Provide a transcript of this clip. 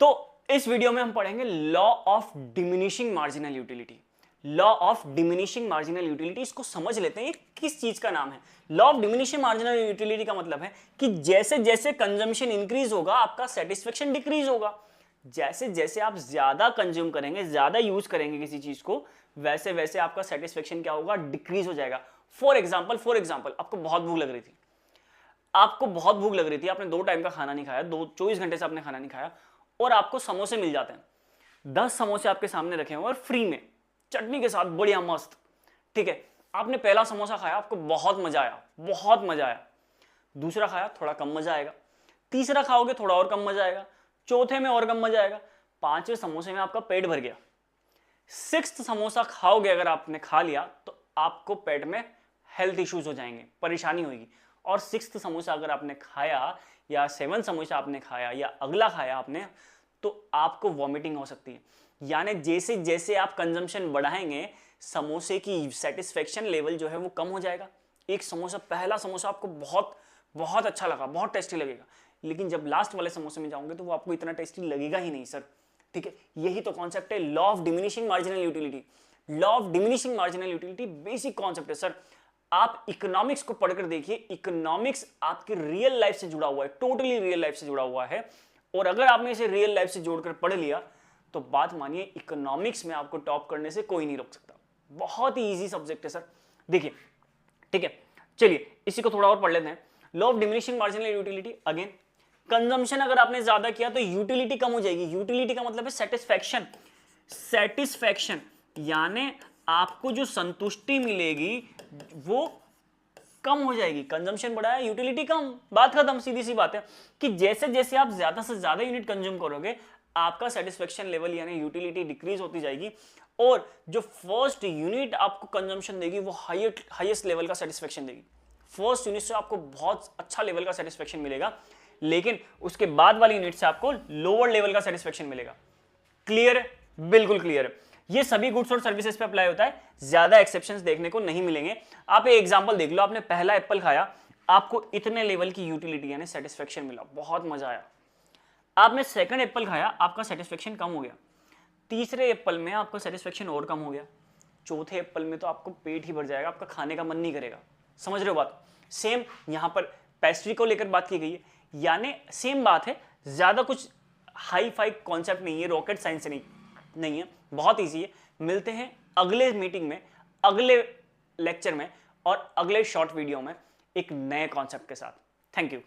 तो इस वीडियो में हम पढ़ेंगे law of diminishing marginal utility. Law of diminishing marginal utility, इसको समझ लेते हैं ये किस चीज का नाम है। Law of diminishing marginal utility का मतलब है कि जैसे जैसे कंजम्पशन इंक्रीज होगा आपका सेटिस्फेक्शन डिक्रीज होगा। जैसे जैसे आप ज्यादा कंज्यूम करेंगे, ज्यादा यूज करेंगे किसी चीज को, वैसे वैसे आपका सेटिस्फेक्शन क्या होगा, डिक्रीज हो जाएगा। फॉर एग्जाम्पल आपको बहुत भूख लग रही थी, आपने 2 टाइम का खाना नहीं खाया, 24 घंटे से आपने खाना नहीं खाया, और आपको समोसे मिल जाते हैं। 10 समोसे आपके सामने रखे हुए और फ्री में चटनी के साथ, बढ़िया मस्त। ठीक है, आपने पहला समोसा खाया, आपको बहुत मजा आया। दूसरा खाया, थोड़ा कम मजा आएगा। तीसरा खाओगे, थोड़ा और कम मजा आएगा। चौथे में और कम मजा आएगा। 5वें समोसे में आपका पेट भर गया। 6th समोसा खाओगे, अगर आपने खा लिया तो आपको पेट में हेल्थ इश्यूज हो जाएंगे, परेशानी होगी। और 6th समोसा अगर आपने खाया या 7th समोसा आपने खाया या अगला खाया आपने, तो आपको वॉमिटिंग हो सकती है। यानी जैसे जैसे आप कंजम्पशन बढ़ाएंगे, समोसे की सेटिस्फेक्शन लेवल जो है वो कम हो जाएगा। एक समोसा, पहला समोसा आपको बहुत बहुत अच्छा लगा, बहुत टेस्टी लगेगा, लेकिन जब लास्ट वाले समोसे में जाओगे तो वो आपको इतना टेस्टी लगेगा ही नहीं सर। ठीक है, यही तो कॉन्सेप्ट है law of diminishing marginal utility. Law of diminishing marginal utility basic concept है सर। आप इकोनॉमिक्स को पढ़कर देखिए, इकोनॉमिक्स आपके रियल लाइफ से जुड़ा हुआ है, टोटली रियल लाइफ से जुड़ा हुआ है। और अगर आपने इसे रियल लाइफ से जोड़कर पढ़ लिया तो बात मानिए, इकोनॉमिक्स में आपको टॉप करने से कोई नहीं रोक सकता। बहुत ही इजी सब्जेक्ट है सर, देखिए। ठीक है, चलिए इसी को थोड़ा और पढ़ लेते हैं। Law of diminishing marginal utility, again consumption अगर आपने ज्यादा किया तो यूटिलिटी कम हो जाएगी। यूटिलिटी का मतलब है सेटिस्फैक्शन, यानी आपको जो संतुष्टि मिलेगी वो कम हो जाएगी। कंजम्पशन बढ़ाया, यूटिलिटी कम, बात खत्म, सीधी सी बात है कि जैसे जैसे आप ज्यादा से ज्यादा यूनिट कंज्यूम करोगे, आपका सेटिस्फेक्शन लेवल यानी यूटिलिटी डिक्रीज होती जाएगी। और जो फर्स्ट यूनिट आपको कंजम्पशन देगी वो हाईएस्ट लेवल का सेटिस्फेक्शन देगी। फर्स्ट यूनिट से आपको बहुत अच्छा लेवल का सेटिस्फेक्शन मिलेगा, लेकिन उसके बाद वाली यूनिट से आपको लोअर लेवल का सेटिस्फेक्शन मिलेगा। क्लियर है? बिल्कुल क्लियर है। ये सभी गुड्स और सर्विसेज पे अप्लाई होता है, ज्यादा एक्सेप्शंस देखने को नहीं मिलेंगे। आप एक एग्जांपल देख लो, आपने पहला एप्पल खाया, आपको इतने लेवल की यूटिलिटी यानी सेटिस्फेक्शन मिला, बहुत मजा आया। आपने सेकंड एप्पल खाया, आपका सेटिस्फेक्शन कम हो गया। तीसरे एप्पल में आपका सेटिस्फेक्शन और कम हो गया। चौथे एप्पल में तो आपको पेट ही भर जाएगा, आपका खाने का मन नहीं करेगा। समझ रहे हो बात? सेम यहां पर पेस्ट्री को लेकर बात की गई है, यानी सेम बात है, ज्यादा कुछ हाई फाई कॉन्सेप्ट नहीं है, रॉकेट साइंस नहीं है, बहुत ईजी है। मिलते हैं अगले मीटिंग में, अगले लेक्चर में और अगले शॉर्ट वीडियो में एक नए कॉन्सेप्ट के साथ। Thank you.